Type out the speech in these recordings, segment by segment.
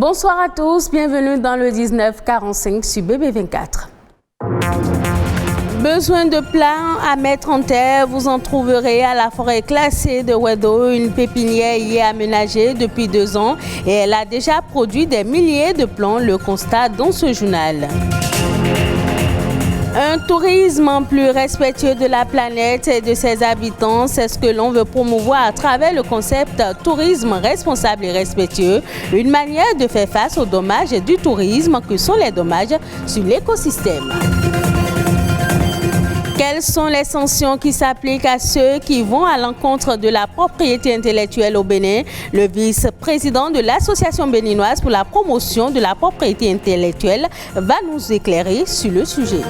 Bonsoir à tous, bienvenue dans le 1945 sur BB24. Besoin de plants à mettre en terre, vous en trouverez à la forêt classée de Wedo. Une pépinière y est aménagée depuis 2 ans et elle a déjà produit des milliers de plants, le constat dans ce journal. Un tourisme plus respectueux de la planète et de ses habitants, c'est ce que l'on veut promouvoir à travers le concept tourisme responsable et respectueux, une manière de faire face aux dommages du tourisme que sont les dommages sur l'écosystème. Quelles sont les sanctions qui s'appliquent à ceux qui vont à l'encontre de la propriété intellectuelle au Bénin? Le vice-président de l'Association béninoise pour la promotion de la propriété intellectuelle va nous éclairer sur le sujet.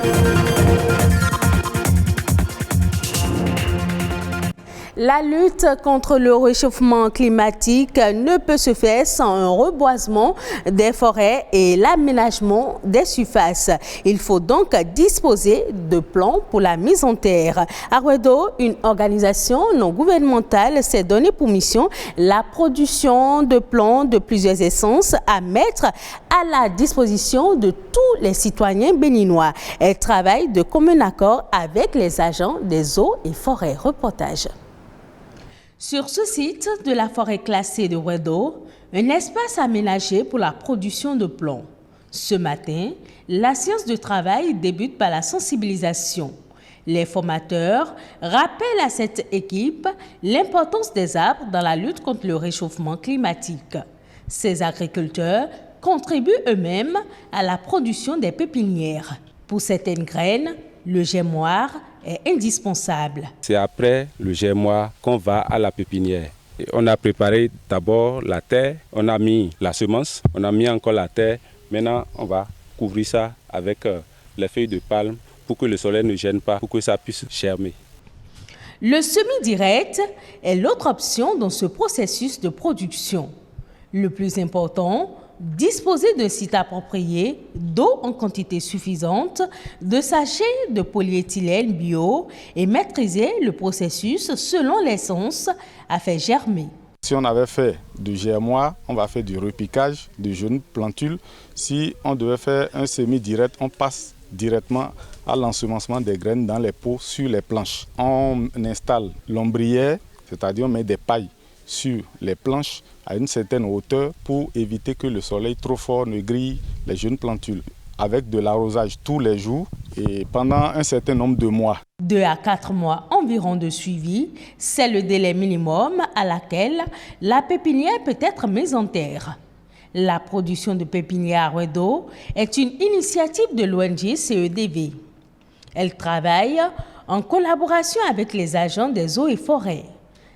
La lutte contre le réchauffement climatique ne peut se faire sans un reboisement des forêts et l'aménagement des surfaces. Il faut donc disposer de plans pour la mise en terre. Arwedo, une organisation non gouvernementale, s'est donné pour mission la production de plans de plusieurs essences à mettre à la disposition de tous les citoyens béninois. Elle travaille de commun accord avec les agents des eaux et forêts. Reportage. Sur ce site de la forêt classée de Wedo, un espace aménagé pour la production de plomb. Ce matin, la séance de travail débute par la sensibilisation. Les formateurs rappellent à cette équipe l'importance des arbres dans la lutte contre le réchauffement climatique. Ces agriculteurs contribuent eux-mêmes à la production des pépinières. Pour certaines graines, le germoir est indispensable. C'est après le germoir qu'on va à la pépinière. Et on a préparé d'abord la terre, on a mis la semence, on a mis encore la terre. Maintenant, on va couvrir ça avec les feuilles de palme pour que le soleil ne gêne pas, pour que ça puisse germer. Le semi-direct est l'autre option dans ce processus de production. Le plus important, disposer d'un site approprié, d'eau en quantité suffisante, de sachets de polyéthylène bio et maîtriser le processus selon l'essence à faire germer. Si on avait fait du germoir, on va faire du repiquage, du jeunes plantules. Si on devait faire un semi-direct, on passe directement à l'ensemencement des graines dans les pots sur les planches. On installe l'ombrière, c'est-à-dire on met des pailles sur les planches à une certaine hauteur pour éviter que le soleil trop fort ne grille les jeunes plantules. Avec de l'arrosage tous les jours et pendant un certain nombre de mois. 2 à 4 mois environ de suivi, c'est le délai minimum à laquelle la pépinière peut être mise en terre. La production de pépinières à Wedo est une initiative de l'ONG CEDV. Elle travaille en collaboration avec les agents des eaux et forêts.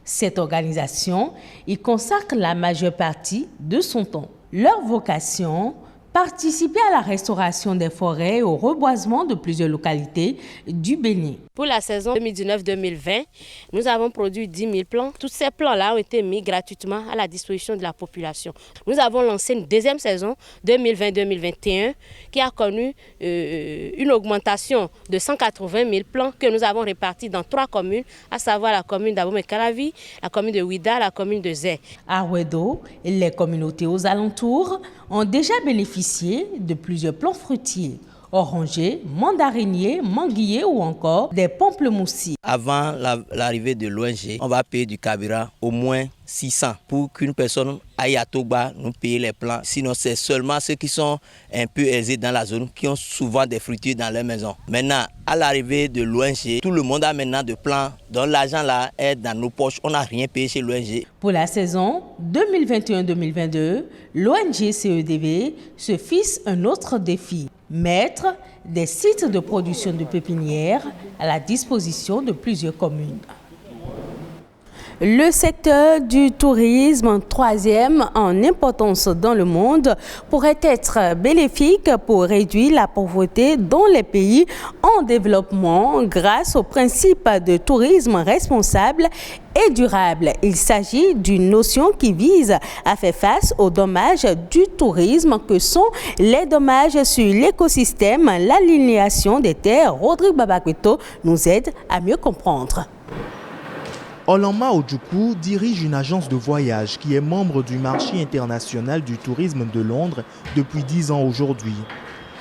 Cette organisation y consacre la majeure partie de son temps. Leur vocation, participer à la restauration des forêts et au reboisement de plusieurs localités du Bénin. Pour la saison 2019-2020, nous avons produit 10 000 plants. Tous ces plants-là ont été mis gratuitement à la disposition de la population. Nous avons lancé une deuxième saison 2020-2021 qui a connu une augmentation de 180 000 plants que nous avons répartis dans 3 communes, à savoir la commune d'Abomey-Calavi, la commune de Ouida, la commune de Zé. À Wedo, les communautés aux alentours ont déjà bénéficié de plusieurs plants fruitiers. Orangers, mandariniers, manguiers ou encore des pamplemoussis. Avant l'arrivée de l'ONG, on va payer du carburant au moins 600 pour qu'une personne aille à Togba nous payer les plants. Sinon, c'est seulement ceux qui sont un peu aisés dans la zone qui ont souvent des fruitiers dans leur maison. Maintenant, à l'arrivée de l'ONG, tout le monde a maintenant de plants. Donc l'argent là est dans nos poches. On n'a rien payé chez l'ONG. Pour la saison 2021-2022, l'ONG CEDV se fixe un autre défi. Mettre des sites de production de pépinières à la disposition de plusieurs communes. Le secteur du tourisme, 3e en importance dans le monde, pourrait être bénéfique pour réduire la pauvreté dans les pays en développement grâce au principe de tourisme responsable et durable. Il s'agit d'une notion qui vise à faire face aux dommages du tourisme que sont les dommages sur l'écosystème, l'aliénation des terres. Rodrigue Babakwito nous aide à mieux comprendre. Olamma Ojukwu dirige une agence de voyage qui est membre du marché international du tourisme de Londres depuis 10 ans aujourd'hui.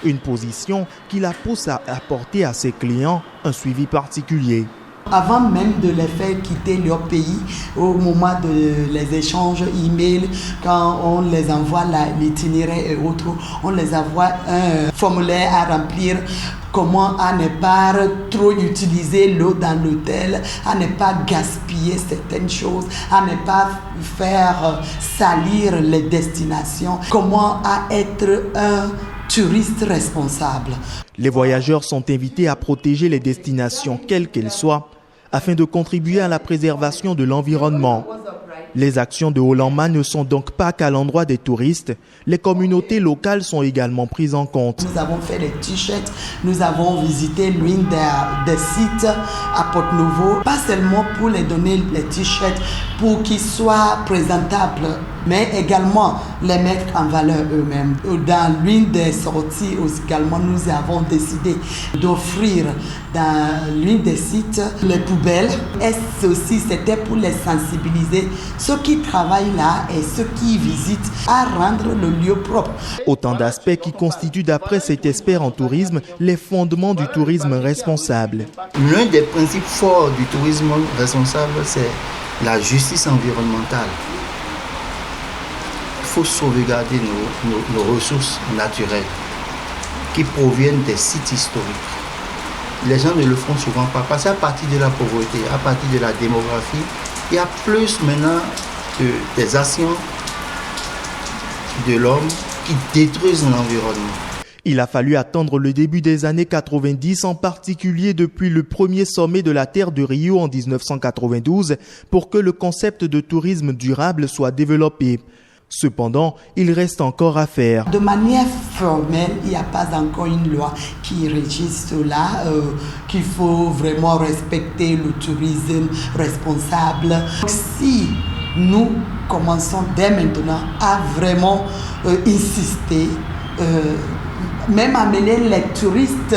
Une position qui la pousse à apporter à ses clients un suivi particulier. Avant même de les faire quitter leur pays, au moment des échanges email, quand on les envoie l'itinéraire et autres, on les envoie un formulaire à remplir. Comment à ne pas trop utiliser l'eau dans l'hôtel, à ne pas gaspiller certaines choses, à ne pas faire salir les destinations. Comment à être un touriste responsable. Les voyageurs sont invités à protéger les destinations, quelles qu'elles soient, afin de contribuer à la préservation de l'environnement. Les actions de Olamma ne sont donc pas qu'à l'endroit des touristes. Les communautés locales sont également prises en compte. Nous avons fait des t-shirts, nous avons visité l'une des sites à Porte-Nouveau, pas seulement pour les donner les t-shirts pour qu'ils soient présentables, mais également les mettre en valeur eux-mêmes. Dans l'une des sorties également, nous avons décidé d'offrir dans l'une des sites les poubelles. Et ceci, c'était pour les sensibiliser, ceux qui travaillent là et ceux qui visitent, à rendre le lieu propre. Autant d'aspects qui constituent, d'après cet expert en tourisme, les fondements du tourisme responsable. L'un des principes forts du tourisme responsable, c'est la justice environnementale. Il faut sauvegarder nos ressources naturelles qui proviennent des sites historiques. Les gens ne le font souvent pas parce qu'à partir de la pauvreté, à partir de la démographie, il y a plus maintenant des actions de l'homme qui détruisent l'environnement. Il a fallu attendre le début des années 90, en particulier depuis le premier sommet de la Terre de Rio en 1992, pour que le concept de tourisme durable soit développé. Cependant, il reste encore à faire. De manière formelle, il n'y a pas encore une loi qui régisse cela, qu'il faut vraiment respecter le tourisme responsable. Si nous commençons dès maintenant à vraiment insister, même amener les touristes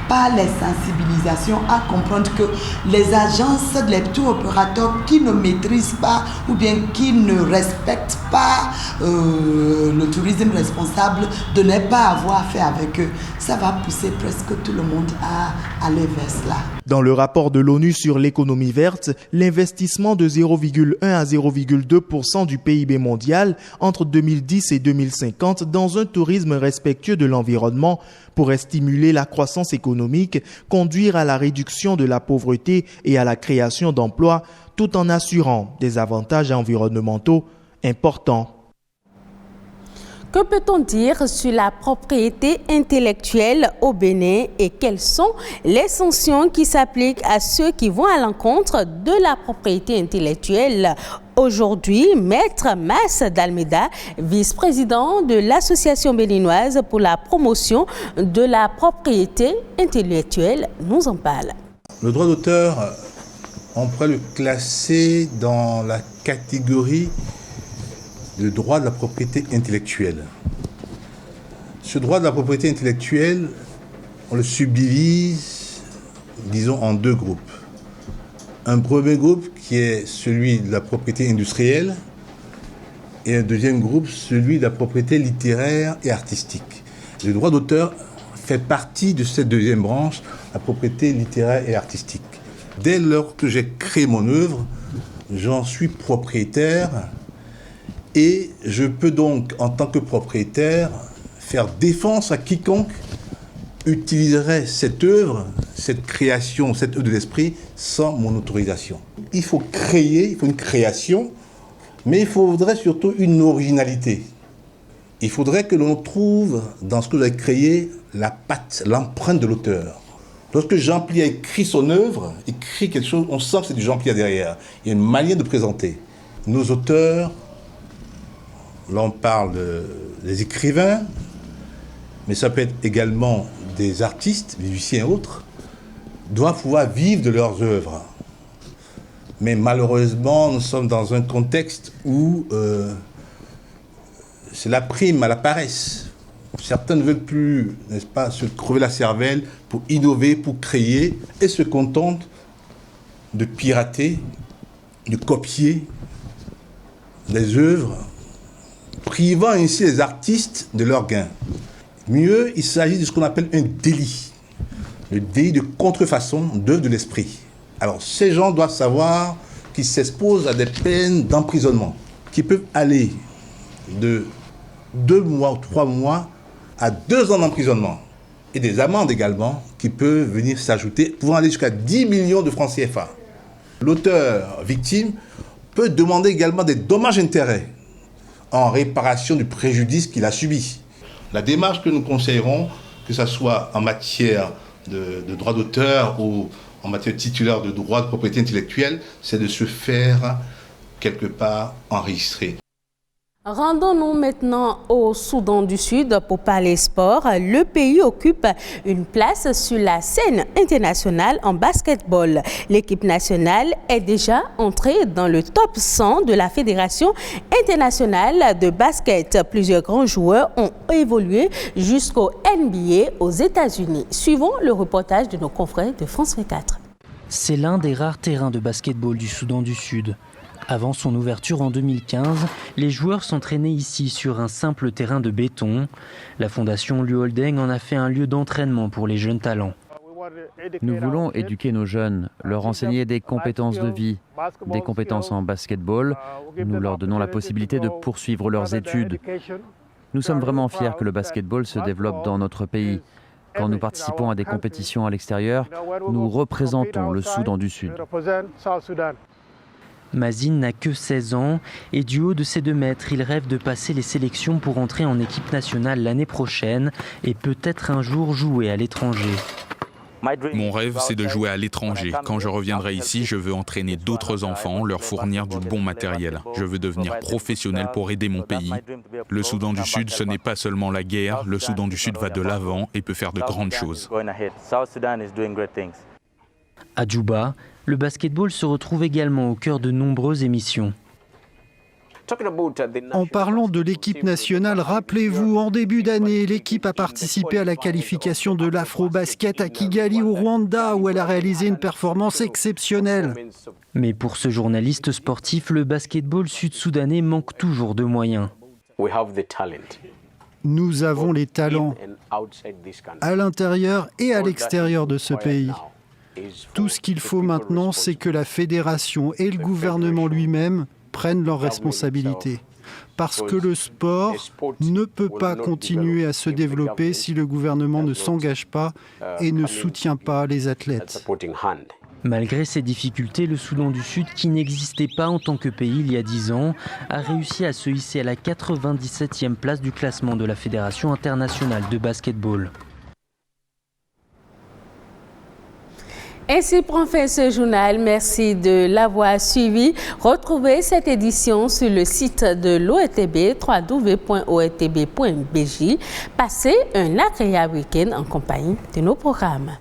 par les sensibilisations à comprendre que les agences, les tours opérateurs qui ne maîtrisent pas ou bien qui ne respectent pas le tourisme responsable, de ne pas avoir affaire avec eux, ça va pousser presque tout le monde à aller vers cela. Dans le rapport de l'ONU sur l'économie verte, l'investissement de 0,1 à 0,2% du PIB mondial entre 2010 et 2050 dans un tourisme respectueux de l'environnement pourrait stimuler la croissance économique, conduire à la réduction de la pauvreté et à la création d'emplois, tout en assurant des avantages environnementaux importants. Que peut-on dire sur la propriété intellectuelle au Bénin et quelles sont les sanctions qui s'appliquent à ceux qui vont à l'encontre de la propriété intellectuelle? Aujourd'hui, Maître Mas d'Almeida, vice-président de l'Association béninoise pour la promotion de la propriété intellectuelle, nous en parle. Le droit d'auteur, on pourrait le classer dans la catégorie le droit de la propriété intellectuelle. Ce droit de la propriété intellectuelle, on le subdivise, disons, en deux groupes. Un premier groupe qui est celui de la propriété industrielle et un deuxième groupe, celui de la propriété littéraire et artistique. Le droit d'auteur fait partie de cette deuxième branche, la propriété littéraire et artistique. Dès lors que j'ai créé mon œuvre, j'en suis propriétaire. Et je peux donc, en tant que propriétaire, faire défense à quiconque utiliserait cette œuvre, cette création, cette œuvre de l'esprit, sans mon autorisation. Il faut créer, il faut une création, mais il faudrait surtout une originalité. Il faudrait que l'on trouve dans ce que vous avez créé la patte, l'empreinte de l'auteur. Lorsque Jean Plia écrit son œuvre, écrit quelque chose, on sent que c'est du Jean Plia derrière. Il y a une manière de présenter. Nos auteurs, là, on parle des écrivains, mais ça peut être également des artistes, musiciens et autres, doivent pouvoir vivre de leurs œuvres. Mais malheureusement, nous sommes dans un contexte où c'est la prime à la paresse. Certains ne veulent plus, n'est-ce pas, se crever la cervelle pour innover, pour créer, et se contentent de pirater de copier des œuvres, privant ainsi les artistes de leurs gains. Mieux, il s'agit de ce qu'on appelle un délit, le délit de contrefaçon d'œuvres de l'esprit. Alors, ces gens doivent savoir qu'ils s'exposent à des peines d'emprisonnement qui peuvent aller de 2 mois ou 3 mois à 2 ans d'emprisonnement et des amendes également qui peuvent venir s'ajouter, pouvant aller jusqu'à 10 millions de francs CFA. L'auteur victime peut demander également des dommages-intérêts en réparation du préjudice qu'il a subi. La démarche que nous conseillerons, que ce soit en matière de droit d'auteur ou en matière titulaire de droit de propriété intellectuelle, c'est de se faire quelque part enregistrer. Rendons-nous maintenant au Soudan du Sud pour parler sport. Le pays occupe une place sur la scène internationale en basketball. L'équipe nationale est déjà entrée dans le top 100 de la Fédération internationale de basket. Plusieurs grands joueurs ont évolué jusqu'au NBA aux États-Unis. Suivons le reportage de nos confrères de France 24. C'est l'un des rares terrains de basketball du Soudan du Sud. Avant son ouverture en 2015, les joueurs s'entraînaient ici sur un simple terrain de béton. La fondation Luoldeng en a fait un lieu d'entraînement pour les jeunes talents. Nous voulons éduquer nos jeunes, leur enseigner des compétences de vie, des compétences en basketball. Nous leur donnons la possibilité de poursuivre leurs études. Nous sommes vraiment fiers que le basketball se développe dans notre pays. Quand nous participons à des compétitions à l'extérieur, nous représentons le Soudan du Sud. Mazine n'a que 16 ans et du haut de ses 2 mètres, il rêve de passer les sélections pour entrer en équipe nationale l'année prochaine et peut-être un jour jouer à l'étranger. Mon rêve, c'est de jouer à l'étranger. Quand je reviendrai ici, je veux entraîner d'autres enfants, leur fournir du bon matériel. Je veux devenir professionnel pour aider mon pays. Le Soudan du Sud, ce n'est pas seulement la guerre. Le Soudan du Sud va de l'avant et peut faire de grandes choses. À Djouba, le basketball se retrouve également au cœur de nombreuses émissions. En parlant de l'équipe nationale, rappelez-vous, en début d'année, l'équipe a participé à la qualification de l'Afro-Basket à Kigali au Rwanda, où elle a réalisé une performance exceptionnelle. Mais pour ce journaliste sportif, le basketball sud-soudanais manque toujours de moyens. Nous avons les talents à l'intérieur et à l'extérieur de ce pays. Tout ce qu'il faut maintenant, c'est que la fédération et le gouvernement lui-même prennent leurs responsabilités. Parce que le sport ne peut pas continuer à se développer si le gouvernement ne s'engage pas et ne soutient pas les athlètes. Malgré ces difficultés, le Soudan du Sud, qui n'existait pas en tant que pays il y a 10 ans, a réussi à se hisser à la 97e place du classement de la Fédération internationale de basketball. Ainsi prend fin ce journal. Merci de l'avoir suivi. Retrouvez cette édition sur le site de l'ORTB, www.ortb.bj. Passez un agréable week-end en compagnie de nos programmes.